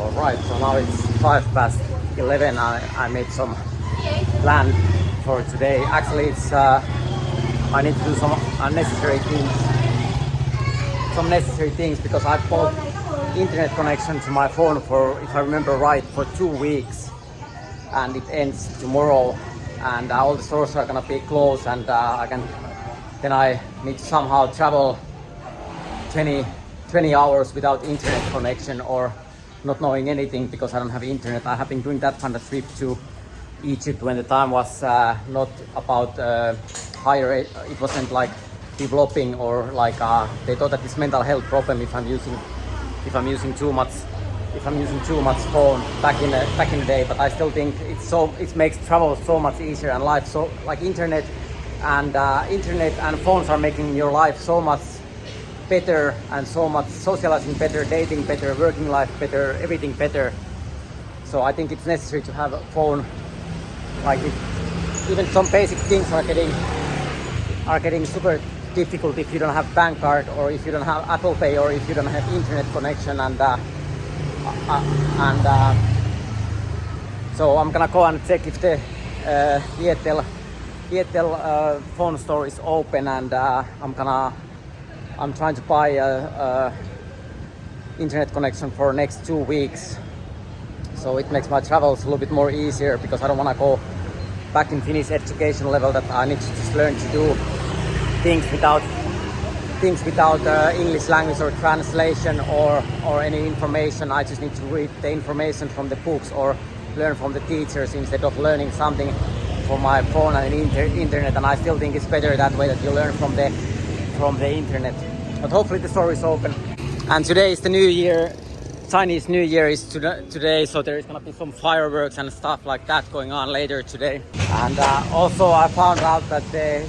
Alright, so now it's 11:05. I made some plan for today. Actually, it's I need to do some necessary things because I bought internet connection to my phone for, if I remember right, for 2 weeks, and it ends tomorrow, and all the stores are gonna be closed, and then I need to somehow travel 20 hours without internet connection or not knowing anything because I don't have internet. I have been doing that kind of trip to Egypt when the time was not about higher, it wasn't like developing or like they thought that it's mental health problem if I'm using too much phone back in the day. But I still think it makes travel so much easier and life so like internet and phones are making your life so much better and so much socializing better, dating better, working life better, everything better. So I think it's necessary to have a phone. Like even some basic things are getting super difficult if you don't have bank card or if you don't have ApplePay or if you don't have internet connection so I'm gonna go and check if the Airtel phone store is open, and I'm trying to buy a internet connection for next 2 weeks, so it makes my travels a little bit more easier because I don't want to go back in Finnish education level that I need to just learn to do things without English language or translation or any information. I just need to read the information from the books or learn from the teachers instead of learning something from my phone and internet. And I still think it's better that way, that you learn from the internet. But hopefully the store is open. And today is the New Year. Chinese New Year is today, so there is gonna be some fireworks and stuff like that going on later today. And also I found out that the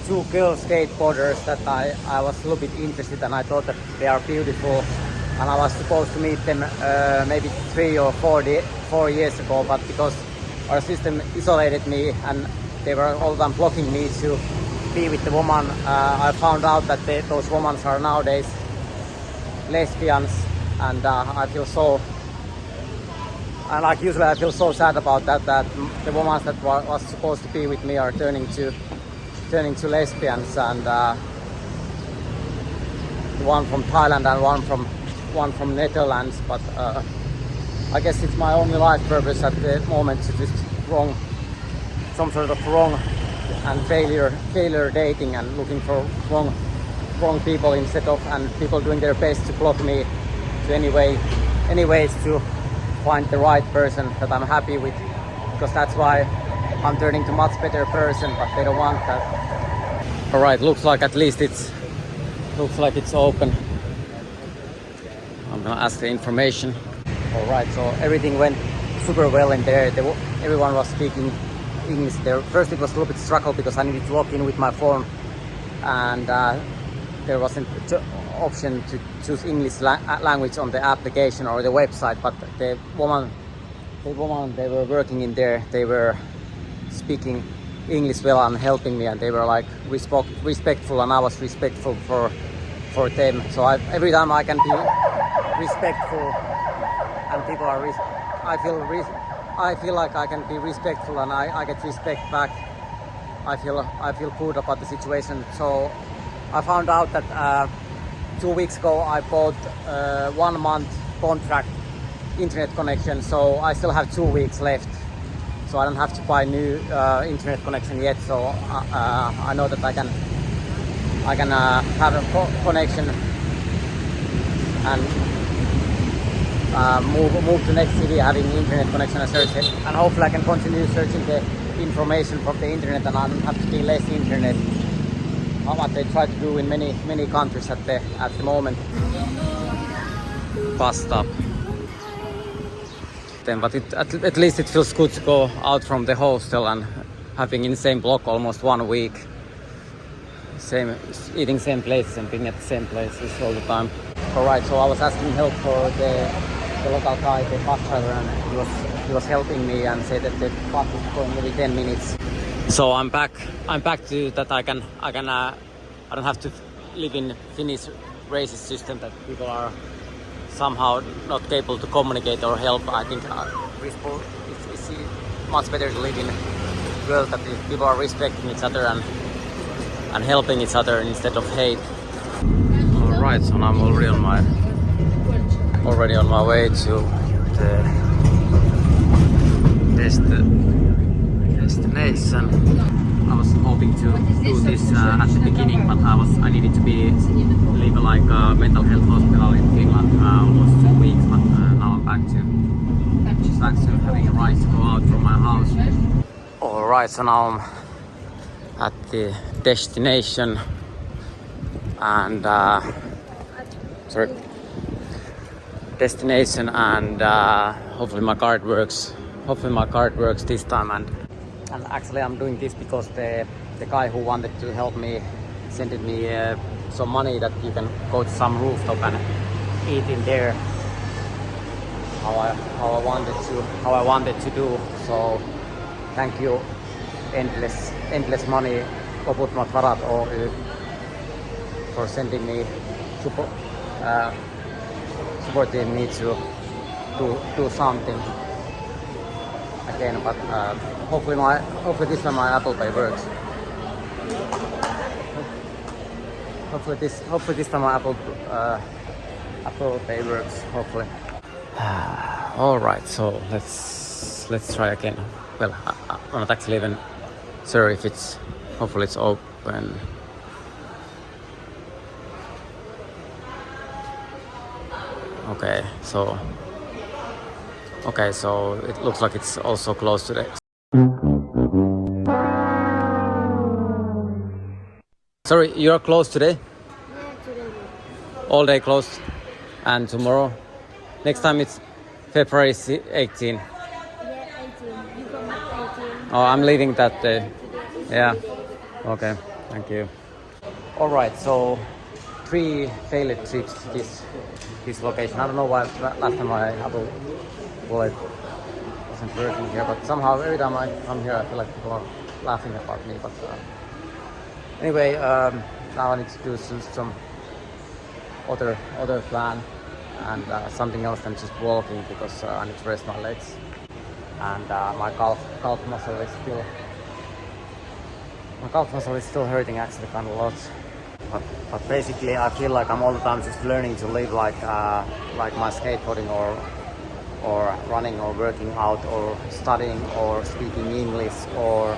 2 girl skateboarders that I was a little bit interested, and I thought that they are beautiful, and I was supposed to meet them maybe 3 or 4 years ago, but because our system isolated me and they were all the time blocking me to be with the woman, I found out that those women are nowadays lesbians, and I feel so, and like usually I feel so sad about that the women that was supposed to be with me are turning to lesbians, and one from Thailand and one from Netherlands. But I guess it's my only life purpose at the moment to just some sort of wrong and failure dating and looking for wrong people instead of, and people doing their best to block me to any ways to find the right person that I'm happy with, because that's why I'm turning to much better person, but they don't want that. Alright, looks like at least it's open. I'm gonna ask the information. Alright, so everything went super well in there. Everyone was speaking English there. First it was a little bit struggle because I needed to log in with my phone, and there wasn't option to choose English language on the application or the website, but the woman they were working in there, they were speaking English well and helping me, and they were like respectful, and I was respectful for them. So every time I can be respectful and people are I feel like I can be respectful and I get respect back. I feel good about the situation. So I found out that 2 weeks ago I bought 1 month contract internet connection, so I still have 2 weeks left. So I don't have to buy new internet connection yet. So I know that I can have a connection and move to next city having internet connection and search it. And hopefully I can continue searching the information from the internet, and I don't have to be less internet. What they try to do in many countries at the moment. Bus stop. But at least it feels good to go out from the hostel and having in the same block almost 1 week. Eating same places and being at the same places all the time. Alright, so I was asking help for the local guy, the bus driver, and he was helping me and said that the bus is going every 10 minutes. So I'm back to that I don't have to live in Finnish racist system that people are somehow not able to communicate or help. I think it's much better to live in a world that people are respecting each other and helping each other instead of hate. Alright, so now I'm already on my way to the destination. I was hoping to do this at the beginning, but I needed to leave like a mental health hospital in Finland almost 2 weeks. But now I'm back to having a right to go out from my house. Alright, so now I'm at the destination and hopefully my card works. Hopefully my card works this time, and actually I'm doing this because the guy who wanted to help me sent me some money that you can go to some rooftop and eat in there. How I wanted to do. So thank you, endless money, Lopulta varat Oy, for sending me supporting me to do something again, but hopefully this time my ApplePay works. Hopefully this time my ApplePay works. Hopefully. All right, so let's try again. Well, I'm not actually even sure if it's. Hopefully it's open. Okay, so it looks like it's also closed today. Sorry, you're closed today? Yeah, today. All day closed? And tomorrow? Next time it's February 18. Yeah, 18. You come at 18. Oh, I'm leaving that day. Yeah. Okay, thank you. Alright, so 3 failed trips to this location. I don't know why last time my Apple Wallet wasn't working here, but somehow every time I come here I feel like people are laughing about me. But anyway, now I need to do some other plan and something else than just walking, because I need to rest my legs, and my calf muscle is still hurting actually kind of a lot. But basically I feel like I'm all the time just learning to live like my skateboarding or running or working out or studying or speaking English or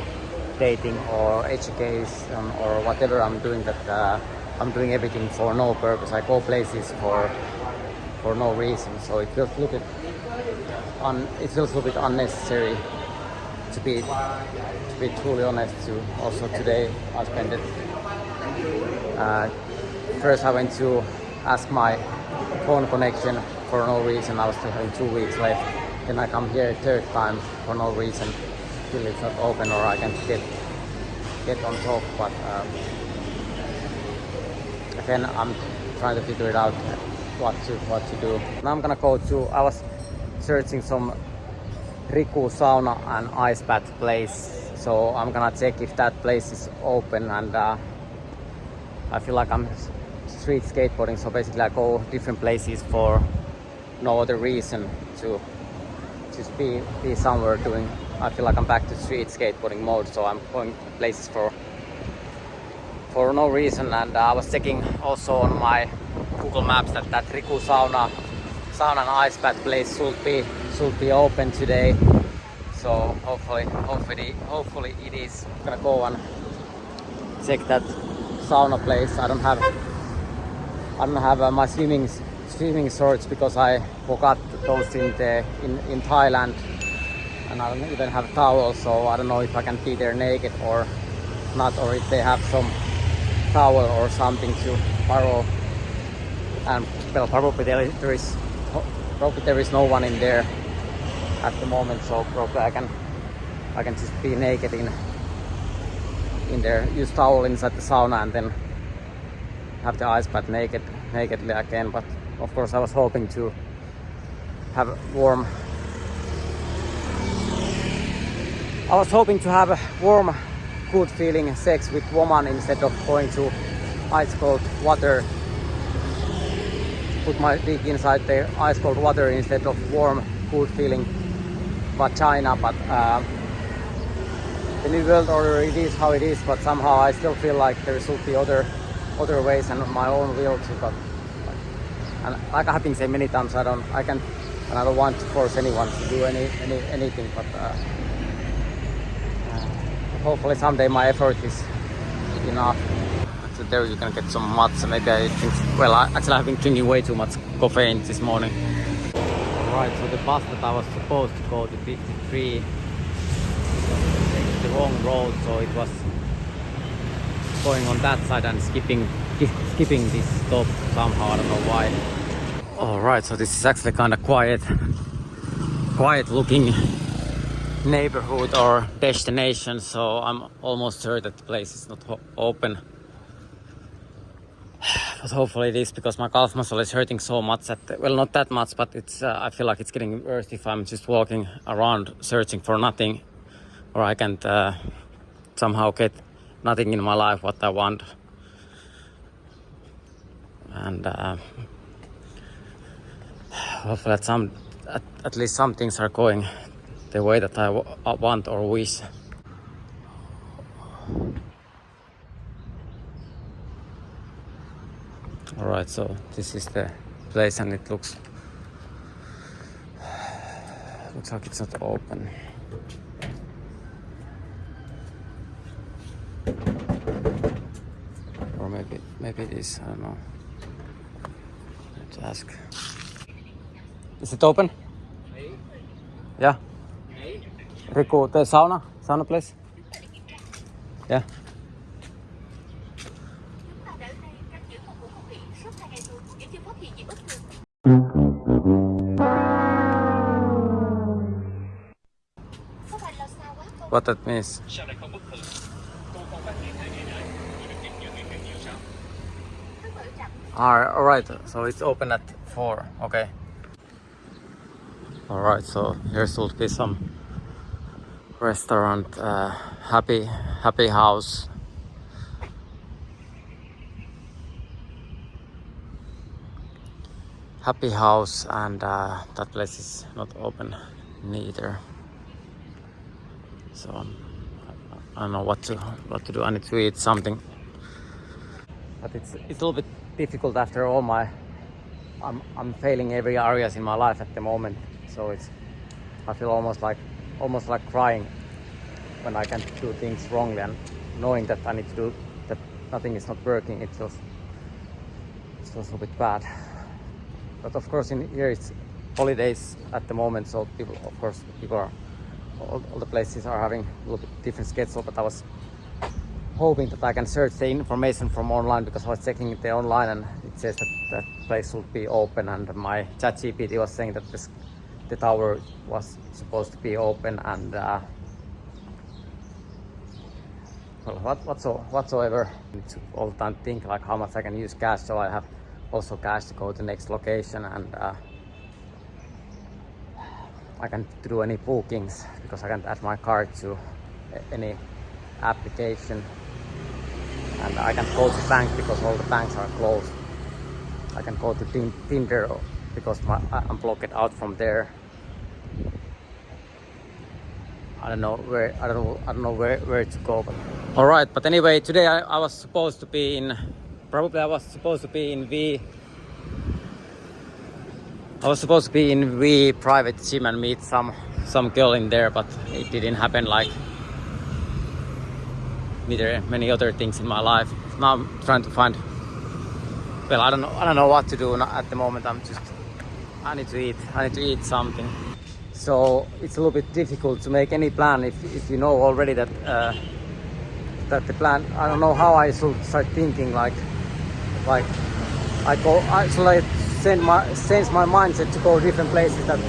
dating or education or whatever I'm doing, that I'm doing everything for no purpose. I go places for no reason, so it feels a little bit unnecessary, to be truly honest. Also today I spent it. First I went to ask my phone connection for no reason. I was still having 2 weeks left. Then I come here a third time for no reason. Still it's not open, or I can get on top. But again, I'm trying to figure it out what to do. Now I'm gonna go to. I was searching some Riku sauna and ice bath place. So I'm gonna check if that place is open, and I feel like I'm street skateboarding, so basically I go different places for no other reason, to just be somewhere doing. I feel like I'm back to street skateboarding mode, so I'm going places for no reason. And I was checking also on my Google Maps that Riku sauna and ice bath place should be open today. So hopefully it is. I'm gonna go and check that sauna place. I don't have my swimming shorts because I forgot those in Thailand, and I don't even have towels, so I don't know if I can be there naked or not, or if they have some towel or something to borrow. And well, probably there is no one in there at the moment, so probably I can just be naked in there, use towel inside the sauna, and then have the ice bath nakedly again. But of course I was hoping to have warm good feeling sex with woman instead of going to ice cold water. put my dick inside the ice cold water instead of warm, good feeling vagina. But the new world order, it is how it is. But somehow I still feel like there should be other ways and my own will to. But and like I have been saying many times, I don't want to force anyone to do anything. But hopefully someday my effort is enough. So there you can get some matcha. Maybe I drink. Well, actually I've been drinking way too much caffeine this morning. Alright, so the bus that I was supposed to go to 53 the wrong road, so it was going on that side and skipping this stop somehow. I don't know why. Alright, so this is actually kind of quiet looking neighborhood or destination, so I'm almost sure that the place is not open. But hopefully it is, because my calf muscle is hurting so much well, not that much, but it's I feel like it's getting worse if I'm just walking around searching for nothing, or I can't somehow get nothing in my life what I want. And hopefully at least some things are going the way that I want or wish. Alright, so this is the place and it looks like it's not open. Or maybe it is, I don't know. Let's ask. Is it open? Yeah. Riku, the sauna place? Yeah. What that means? Alright, so it's open at 4, okay. Alright, so here should be some restaurant, happy house. Happy house, and that place is not open neither. So I don't know what to do. I need to eat something. But it's a little bit difficult after all I'm failing every areas in my life at the moment. So I feel almost like crying when I can do things wrongly, and knowing that I need to do that nothing is not working. It feels a little bit bad. But of course in here it's holidays at the moment, so people are all the places are having a little bit different schedule. But I was hoping that I can search the information from online, because I was checking it online and it says that that place should be open, and my ChatGPT was saying that the tower was supposed to be open, and well, whatsoever. I need to all the time think like how much I can use cash, so I have also cash to go to the next location, and I can't do any bookings because I can't add my card to any application, and I can't go to bank because all the banks are closed. I can go to Tinder because I'm blocked out from there. I don't know where to go. But all right, but anyway, today I was supposed to be in V private gym and meet some girl in there, but it didn't happen, like many other things in my life. Now I'm trying to find, well, I don't know what to do at the moment. I need to eat something. So it's a little bit difficult to make any plan if you know already that the plan, I don't know how I should start thinking, like should I change my mindset to go different places, that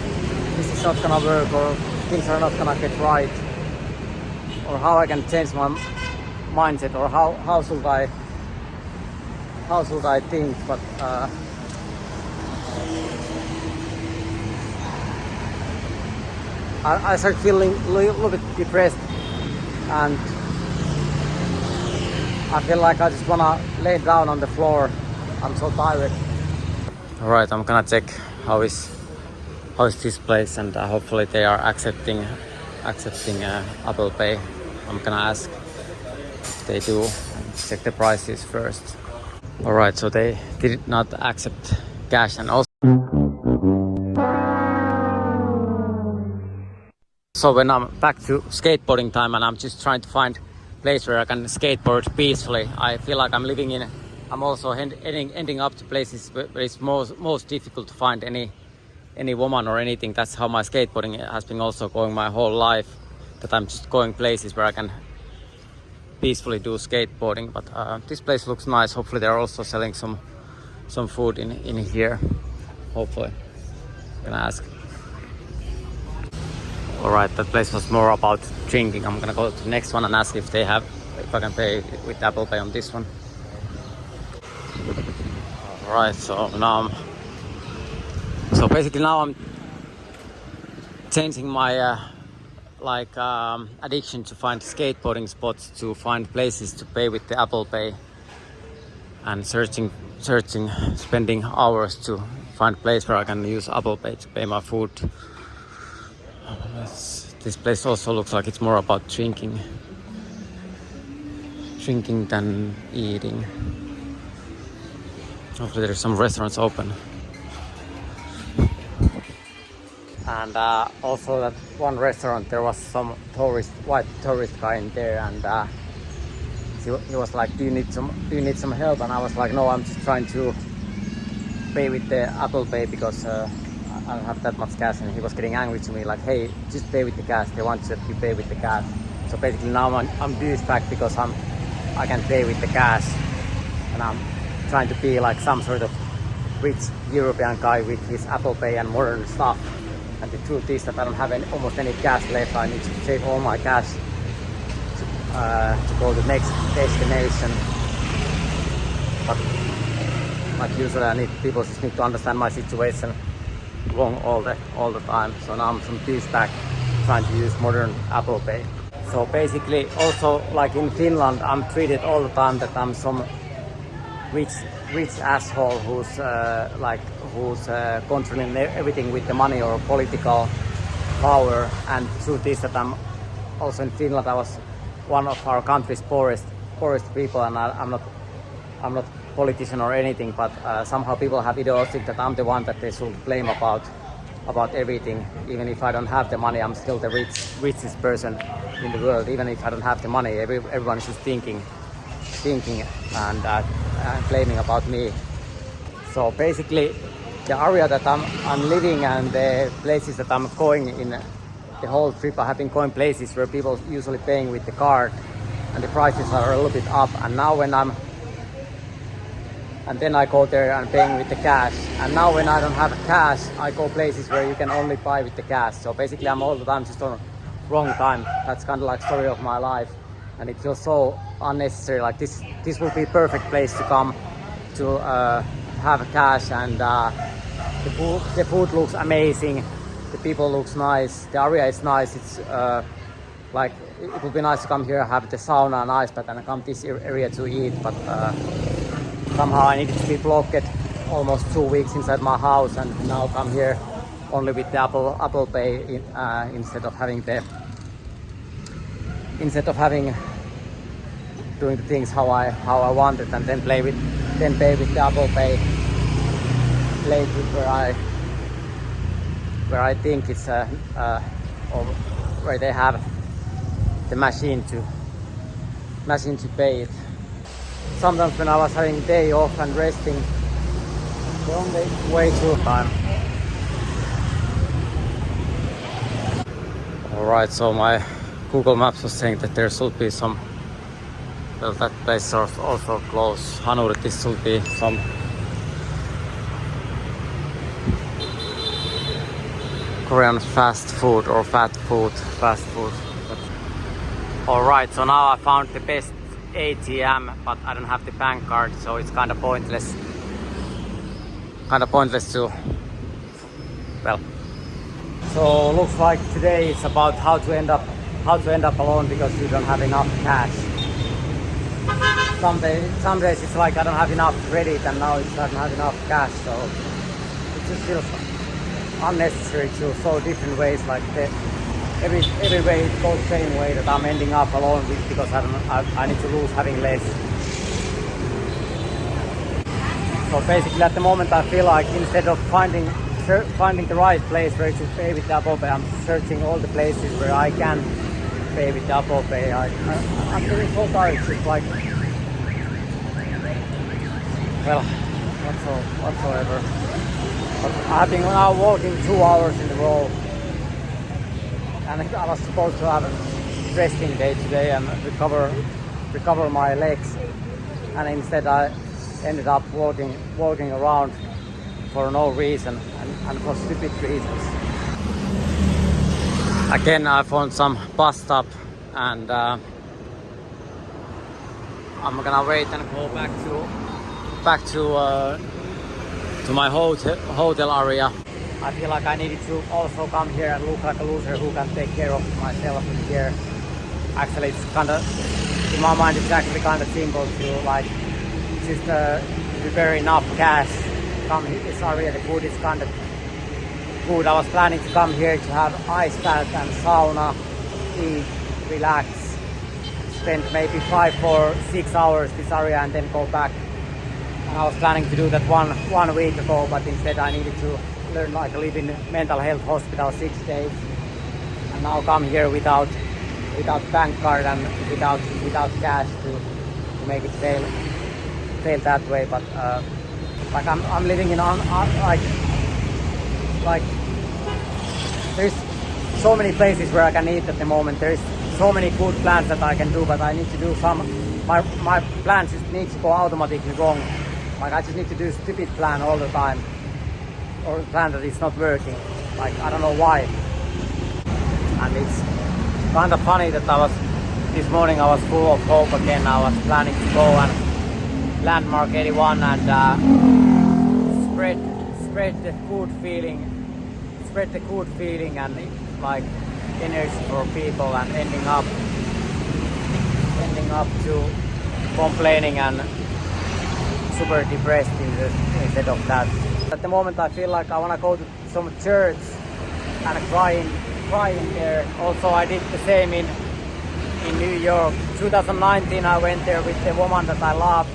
this is not gonna work or things are not gonna get right, or how I can change my mindset, or how should I think. But I start feeling a little bit depressed, and I feel like I just wanna lay down on the floor. I'm so tired. Alright, I'm gonna check how is this place, and hopefully they are accepting ApplePay. I'm gonna ask if they do and check the prices first. Alright, so they did not accept cash, and also so when I'm back to skateboarding time and I'm just trying to find a place where I can skateboard peacefully, I feel like I'm also ending up to places where it's most difficult to find any woman or anything. That's how my skateboarding has been also going my whole life, that I'm just going places where I can peacefully do skateboarding. But this place looks nice. Hopefully they're also selling some food in here. Hopefully. I'm gonna ask. Alright, that place was more about drinking. I'm gonna go to the next one and ask if I can pay with Apple Pay on this one. Alright, so basically now I'm changing my addiction to find skateboarding spots, to find places to pay with the Apple Pay, and searching, spending hours to find a place where I can use Apple Pay to pay my food. This place also looks like it's more about drinking than eating. Hopefully there's some restaurants open. And also that one restaurant, there was some white tourist guy in there, and he was like, do you need some help? And I was like, no, I'm just trying to pay with the Apple Pay because I don't have that much cash. And he was getting angry to me, like, hey, just pay with the cash. They want that you pay with the cash. So basically now I'm douchebag because I can pay with the cash, and I'm trying to be like some sort of rich European guy with his Apple Pay and modern stuff. And the truth is that I don't have almost any cash left. I need to save all my cash to go to the next destination. But usually people just need to understand my situation wrong all the time. So now I'm some douchebag trying to use modern Apple Pay. So basically also like in Finland, I'm treated all the time that I'm some rich asshole who's controlling everything with the money or political power. And the truth is that I'm also in Finland. I was one of our country's poorest people, and I'm not politician or anything, but somehow people have ideology that I'm the one that they should blame about everything. Even if I don't have the money, I'm still the richest person in the world. Even if I don't have the money, everyone is just thinking and blaming about me. So basically the area that I'm living and the places that I'm going in the whole trip, I have been going places where people usually paying with the card and the prices are a little bit up. And now then I go there and paying with the cash. And now when I don't have cash, I go places where you can only buy with the cash. So basically I'm all the time just on wrong time. That's kind of like story of my life. And it feels so unnecessary. Like this would be perfect place to come to have cash, and the food looks amazing, the people looks nice, the area is nice. It's like it would be nice to come here, have the sauna and ice bath, and come this area to eat. But somehow I needed to be blocked almost 2 weeks inside my house, and now come here only with the Apple Pay instead of doing the things how I wanted, and then pay with the Apple Pay lately where I think it's or where they have the machine to pay it. Sometimes when I was having day off and resting, the only way to time. Alright, so my Google Maps was saying that there should be some, well, that place is also close. Hanuri, this should be some Korean fast food. Alright, so now I found the best ATM, but I don't have the bank card, so it's kind of pointless to, well. So looks like today it's about how to end up alone because you don't have enough cash. Some days it's like I don't have enough credit, and now I don't have enough cash, so just feels unnecessary to so different ways. Like every way it goes the same way that I'm ending up alone with because I need to lose having less. So basically at the moment I feel like instead of finding the right place where to pay with the ApplePay, I'm searching all the places where I can pay with the ApplePay. I'm feeling so tired, just like, well, whatsoever. But I've been now walking 2 hours in a row, and I was supposed to have a resting day today and recover my legs, and instead I ended up walking around for no reason and for stupid reasons. Again, I found some bus stop, and I'm gonna wait and go back to my hotel area. I feel like I needed to also come here and look like a loser who can take care of myself in here. Actually, it's kind of, in my mind, it's actually kind of simple to like just prepare enough cash. Come to this area, the food is kind of good. I was planning to come here to have ice bath and sauna, eat, relax, spend maybe 5 or 6 hours this area and then go back. And I was planning to do that one week ago, but instead I needed to learn like to live in mental health hospital 6 days, and now come here without bank card and without cash to make it fail that way. But like I'm living in like there's so many places where I can eat at the moment. There's so many good plans that I can do, but I need to do some. My plans just need to go automatically wrong. Like I just need to do stupid plan all the time, or plan that it's not working. Like I don't know why. And it's kind of funny that this morning I was full of hope again. I was planning to go and landmark 81 and spread the good feeling and like energy for people, and ending up to complaining and super depressed instead of that. At the moment I feel like I want to go to some church and crying there. Also I did the same in New York. 2019 I went there with the woman that I loved,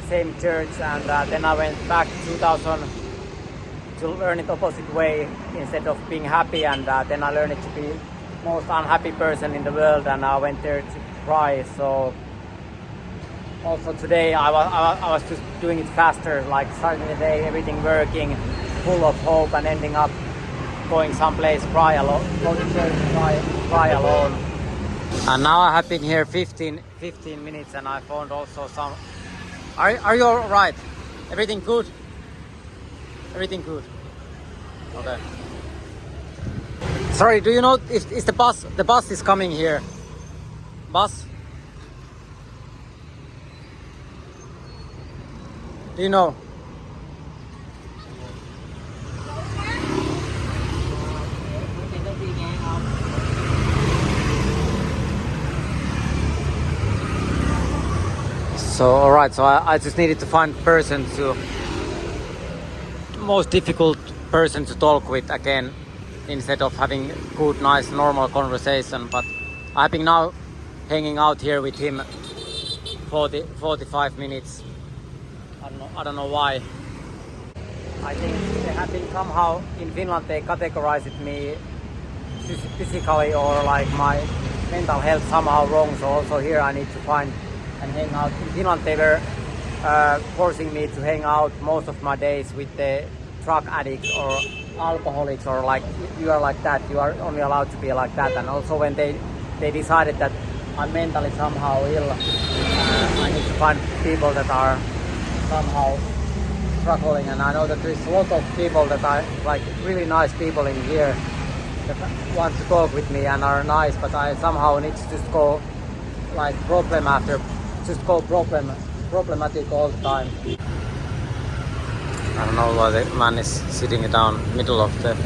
same church, and then I went back 2000 to learn it opposite way. Instead of being happy, and then I learned it to be most unhappy person in the world, and I went there to cry. So also today I was just doing it faster, like starting the day, everything working, full of hope, and ending up going someplace, cry alone, go to church, cry alone. And now I have been here 15 minutes, and I found also some. Are you all right? Everything good? Everything good. Okay. Sorry, do you know if the bus is coming here? Bus? Do you know? So alright, so I just needed to find person to most difficult person to talk with again, instead of having good, nice, normal conversation. But I've been now hanging out here with him 45 minutes. I don't know why. I think they have been somehow in Finland they categorized me physically or like my mental health somehow wrong. So also here I need to find and hang out. In Finland they were forcing me to hang out most of my days with the drug addicts or alcoholics, or like you are like that, you are only allowed to be like that. And also when they decided that I'm mentally somehow ill, I need to find people that are somehow struggling. And I know that there's a lot of people that are like really nice people in here that want to talk with me and are nice, but I somehow need to just go like problematic all the time. I don't know why the man is sitting down middle of the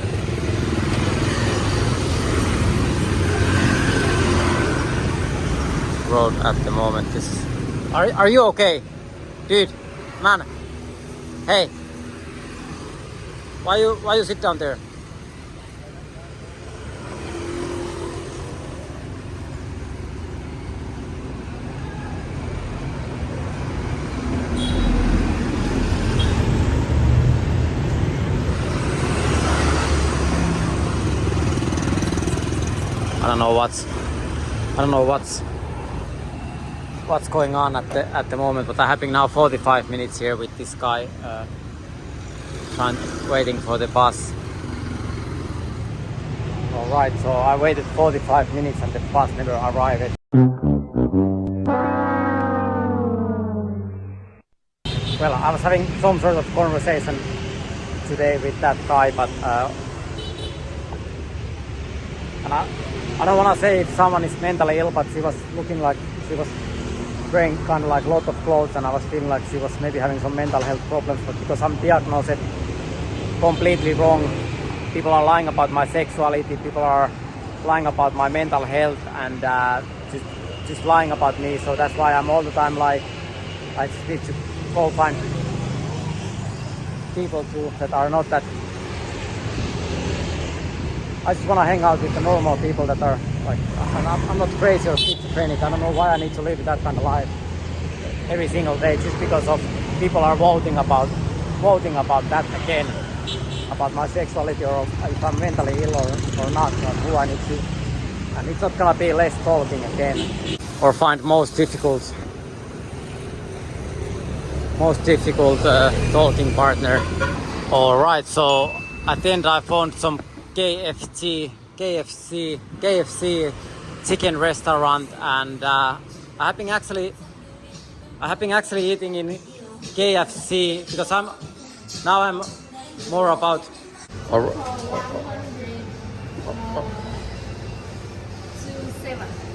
road at the moment. Are you okay? Dude, man. Hey. Why you sit down there? I don't know what's going on at the moment, but I'm having now 45 minutes here with this guy waiting for the bus. Alright, so I waited 45 minutes and the bus never arrived. Well, I was having some sort of conversation today with that guy, but and I don't want to say if someone is mentally ill, but she was looking like she was wearing kind of like a lot of clothes, and I was feeling like she was maybe having some mental health problems, but because I'm diagnosed completely wrong. People are lying about my sexuality, people are lying about my mental health, and just lying about me. So that's why I'm all the time like, I just need to go find people too that are not that. I just want to hang out with the normal people that are like, I'm not crazy or schizophrenic. I don't know why I need to live that kind of life every single day just because of people are voting about that again, about my sexuality or if I'm mentally ill or not, or who I need to. And it's not gonna be less talking again. Or find most difficult talking partner. Alright, so at the end I found some KFC chicken restaurant, and I have been actually eating in KFC because I'm more about.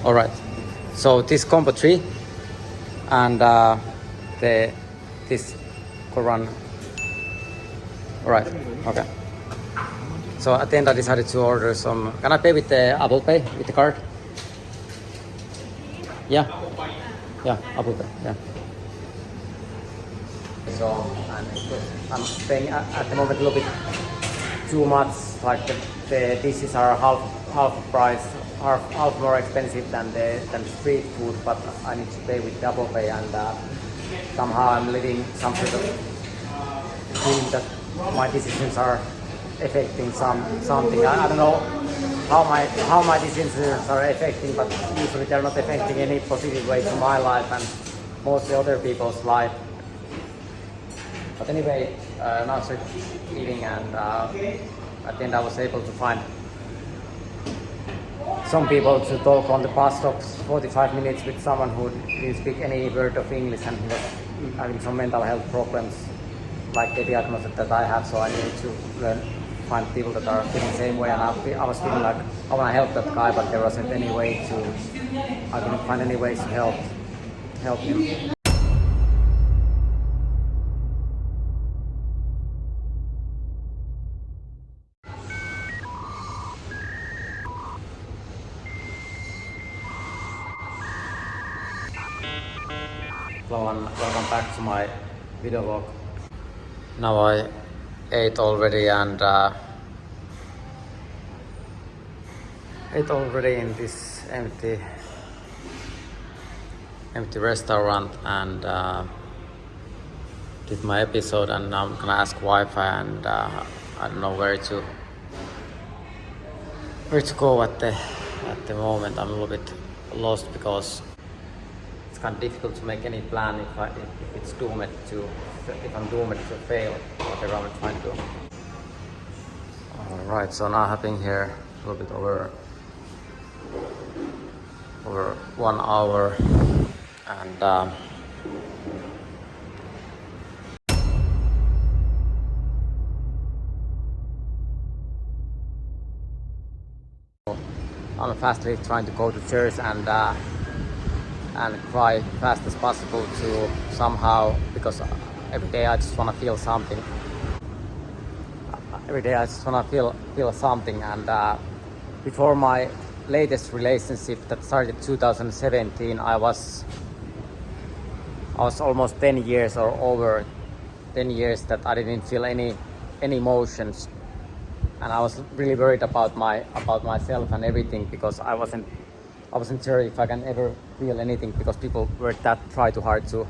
All right. So this combo 3 and this Koran. All right. Okay. So at the end I decided to order some. Can I pay with the ApplePay, with the card? Yeah. Yeah, ApplePay. Yeah. So I'm paying at the moment a little bit too much. Like the dishes are half price, half more expensive than street food. But I need to pay with the ApplePay, and somehow I'm living some sort of feeling that my decisions are affecting something. I don't know how my decisions are affecting, but usually they're not affecting any positive way to my life and mostly other people's life. But anyway, now I started eating, and at the end I was able to find some people to talk on the bus stops 45 minutes with someone who didn't speak any word of English, and he was having some mental health problems like the diagnosis that I have, so I needed to find people that are feeling the same way, and I was feeling like I want to help that guy, but there wasn't any way to, I couldn't find any ways to help him. Hello and welcome back to my video vlog. Now I ate already, and ate already in this empty restaurant, and did my episode, and now I'm gonna ask Wi-Fi, and I don't know where to go at the moment. I'm a little bit lost because it's kind of difficult to make any plan if I'm doomed to fail whatever I'm trying to do. Alright, so now I've been here a little bit over 1 hour, and I'm fastly trying to go to church and try fast as possible to somehow, because every day I just want to feel something. Every day I just want to feel something, and before my latest relationship that started 2017, I was almost 10 years or over 10 years that I didn't feel any any emotions, and I was really worried about myself and everything, because I wasn't sure if I can ever feel anything, because people were try too hard to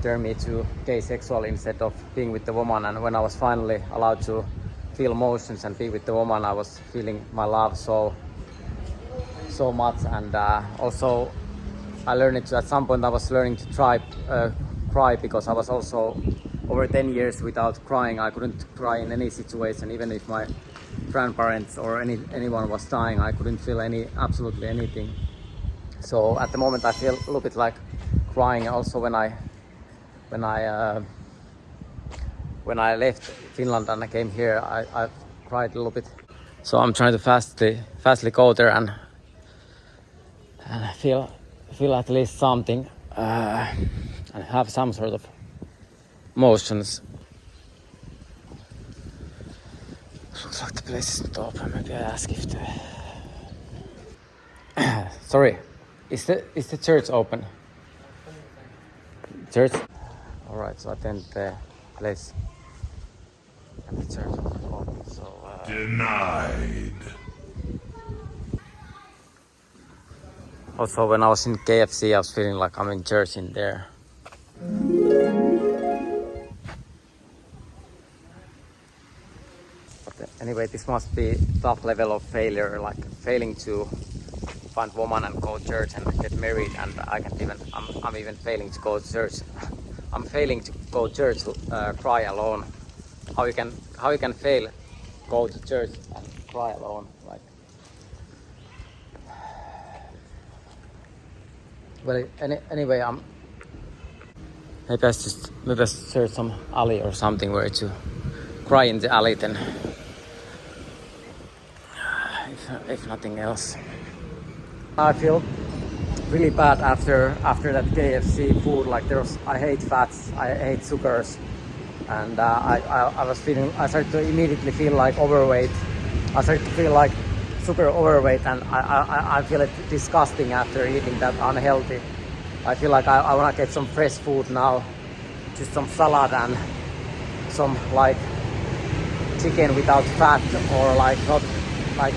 turn me to gay sexual instead of being with the woman. And when I was finally allowed to feel emotions and be with the woman, I was feeling my love so much. And also I learned to, at some point I was learning to cry, because I was also over 10 years without crying. I couldn't cry in any situation, even if my grandparents or anyone was dying. I couldn't feel absolutely anything. So at the moment I feel a little bit like crying. Also when I left Finland and I came here, I cried a little bit. So I'm trying to fastly go there and feel at least something and have some sort of emotions. Looks like the place is not open. Maybe I ask if the sorry, is the church open? Church? Alright, so I think the place and the church is not open, so Denied. Also when I was in KFC I was feeling like I'm in church in there. But anyway, this must be tough level of failure, like failing to find woman and go to church and get married, and I'm even failing to go to church. I'm failing to go to church, cry alone. How you can fail, go to church and cry alone? Like, well, anyway, maybe I should search some alley or something where to cry in the alley then, if nothing else. I feel really bad after that KFC food. Like I hate fats, I hate sugars, and I started to immediately feel like overweight. I started to feel like super overweight, and I feel it disgusting after eating that unhealthy. I feel like I want to get some fresh food now, just some salad and some like chicken without fat, or like not like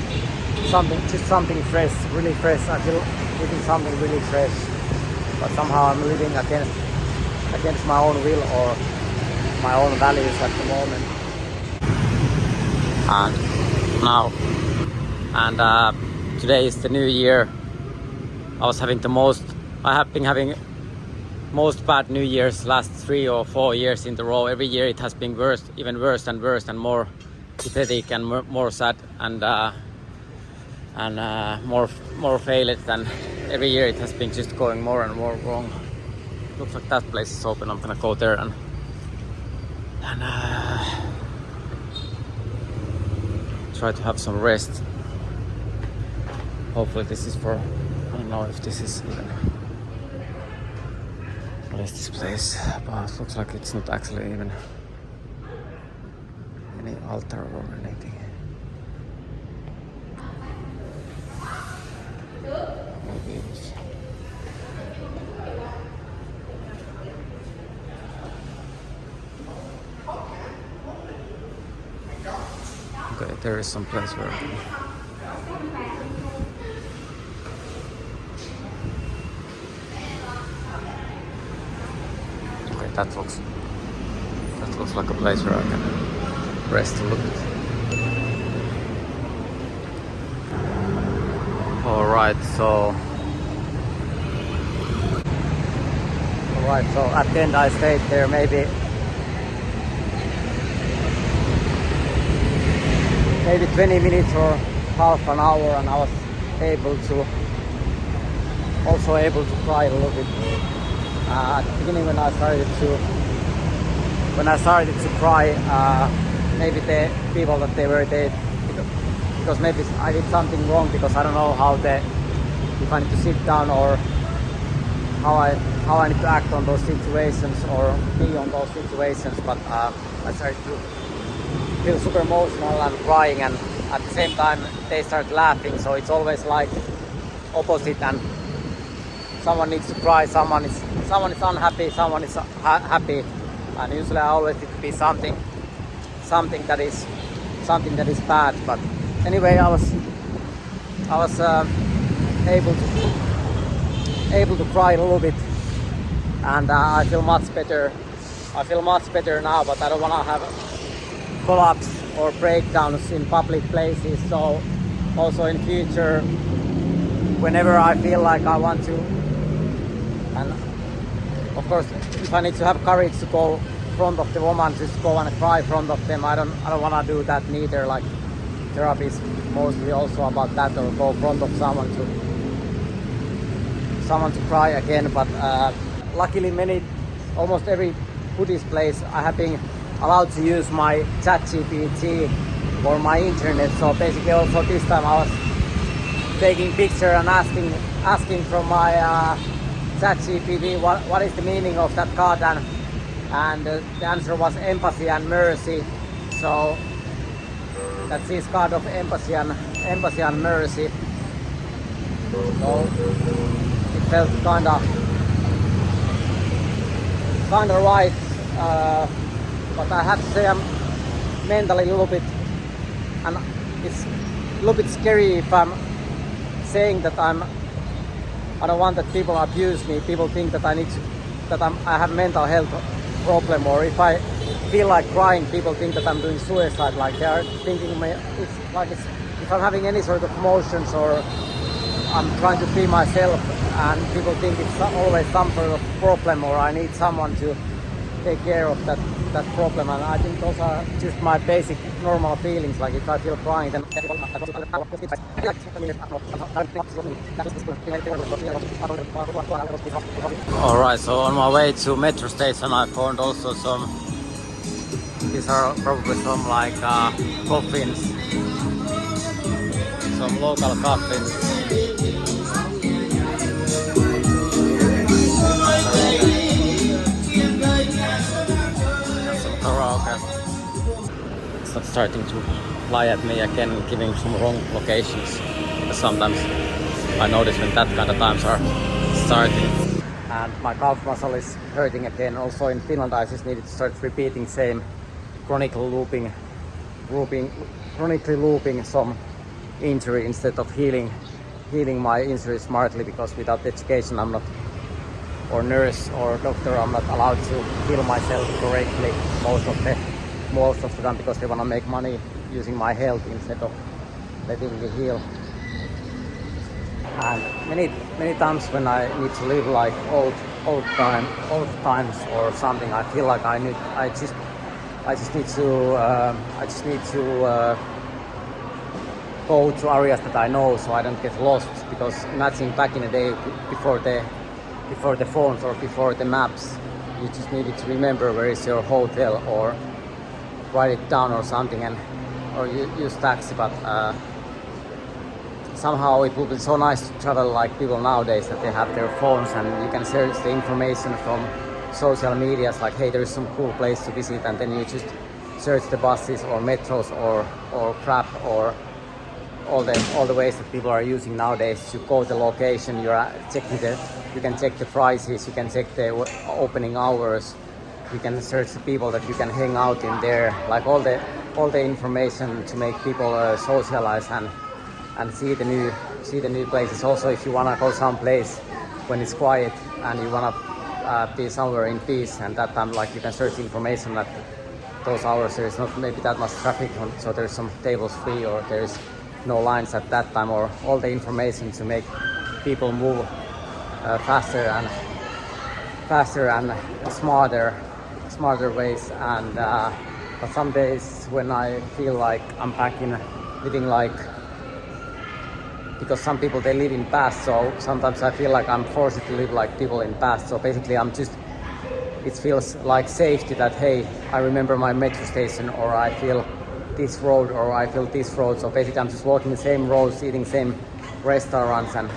something fresh, really fresh. I feel eating something really fresh, but somehow I'm living against my own will or my own values at the moment. And today is the new year. I have been having most bad New Year's last 3 or 4 years in a row. Every year it has been worse, even worse and worse, and more pathetic and more sad, and more failed than every year. It has been just going more and more wrong. Looks like that place is open. I'm gonna go there and try to have some rest. Hopefully this is for, I don't know if this is even, what is this place, but it looks like it's not actually even any altar or anything. Maybe it's... Okay, there is some place where I can... Okay, that looks like a place where I can rest a little bit. Alright, so at the end I stayed there maybe 20 minutes or half an hour, and I was able to cry a little bit. At the beginning when I started to cry, maybe the people that they were there, because maybe I did something wrong, because I don't know if I need to sit down or how I need to act on those situations or be on those situations, but I started to feel super emotional and crying, and at the same time they start laughing, so it's always like opposite, and someone needs to cry, someone is unhappy, someone is happy, and usually I always need to be something something that is bad. But anyway, I was able to cry a little bit, and I feel much better. I feel much better now, but I don't want to have collapse or breakdowns in public places. So also in future, whenever I feel like I want to, and of course, if I need to have courage to go in front of the woman, just go and cry in front of them, I don't want to do that neither. Like therapy is mostly also about that, or go in front of someone to cry again. But luckily, almost every Buddhist place I have been allowed to use my ChatGPT or my internet. So basically, also this time I was taking picture and asking from my ChatGPT what is the meaning of that card, and the answer was empathy and mercy. So that's this card of empathy and mercy. So it felt kind of right, but I have to say I'm mentally a little bit, and it's a little bit scary if I'm saying that I don't want that people abuse me. People think that I have mental health problem, or if I feel like crying, people think that I'm doing suicide. Like they are thinking if I'm having any sort of emotions, or I'm trying to be myself, and people think it's always some sort of problem, or I need someone to take care of that problem. And I think those are just my basic normal feelings. Like if I feel crying, then alright, so on my way to metro station I found also some, these are probably some like coffins, some local coffins. Okay. It's not starting to lie at me again, giving some wrong locations. Sometimes I notice when that kind of times are starting. And my calf muscle is hurting again. Also in Finland I just needed to start repeating same chronically looping some injury instead of healing my injury smartly, because without education I'm not, or nurse or doctor, I'm not allowed to heal myself correctly most of the time, because they want to make money using my health instead of letting me heal. And many times when I need to live like old times or something, I feel like I just need to go to areas that I know, so I don't get lost. Because imagine back in the day, before the phones or before the maps, you just needed to remember where is your hotel, or write it down or something, or you use taxi. But somehow it would be so nice to travel like people nowadays, that they have their phones and you can search the information from social medias, like hey, there is some cool place to visit, and then you just search the buses or metros or Grab or all the ways that people are using nowadays to go to the location. You can check the prices, you can check the opening hours, you can search the people that you can hang out in there, like all the information to make people socialize and see the new places. Also, if you wanna go someplace when it's quiet and you wanna be somewhere in peace, and that time, like you can search information at those hours. There is not maybe that much traffic, so there's some tables free, or there is no lines at that time, or all the information to make people move faster and smarter ways. And but some days when I feel like I'm back in living like, because some people they live in past, so sometimes I feel like I'm forced to live like people in past. So basically it feels like safety that hey, I remember my metro station, or I feel this road, or I feel this road. So basically I'm just walking the same roads, eating same restaurants, and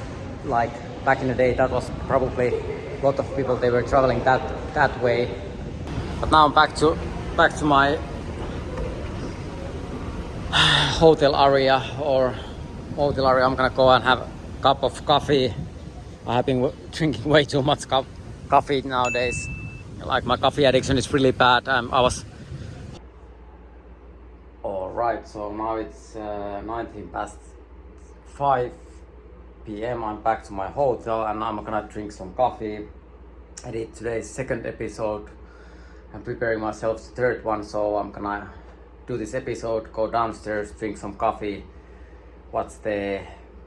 like back in the day that was probably a lot of people, they were traveling that way. But now I'm back to my hotel area. I'm gonna go and have a cup of coffee. I have been drinking way too much coffee nowadays. Like my coffee addiction is really bad. I was Alright, so now it's 19 past 5 p.m. I'm back to my hotel and I'm gonna drink some coffee, edit today's second episode. I'm preparing myself the third one, so I'm gonna do this episode, go downstairs, drink some coffee, watch the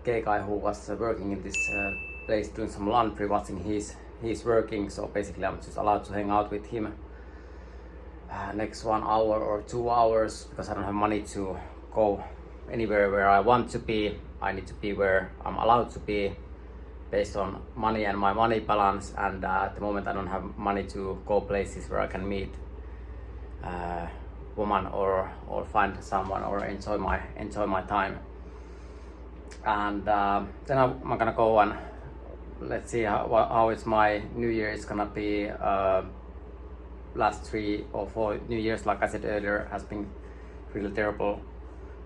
gay guy who was working in this place doing some laundry, watching he's working, so basically I'm just allowed to hang out with him next 1 hour or 2 hours because I don't have money to go anywhere where I want to be. I need to be where I'm allowed to be based on money and my money balance, and at the moment I don't have money to go places where I can meet woman or find someone or enjoy my time. And then I'm gonna go and let's see how is my New Year is gonna be. Last 3 or 4 New Years, like I said earlier, has been really terrible.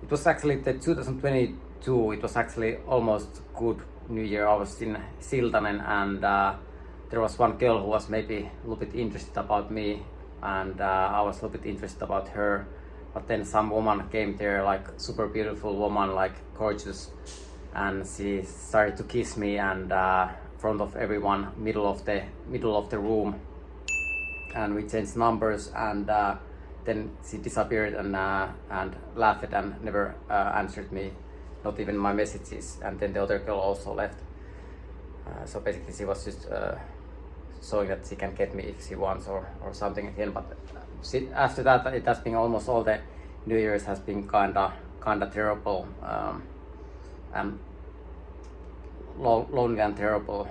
It was actually the 2022, it was actually almost good New Year. I was in Siltanen and there was one girl who was maybe a little bit interested about me, and I was a little bit interested about her, but then some woman came there, like super beautiful woman, like gorgeous, and she started to kiss me and in front of everyone, middle of the room, and we changed numbers, and then she disappeared and laughed and never answered me, not even my messages, and then the other girl also left. So basically she was just showing that she can get me if she wants or something again, but after that it has been almost all the New Year's has been kinda terrible and lonely and terrible.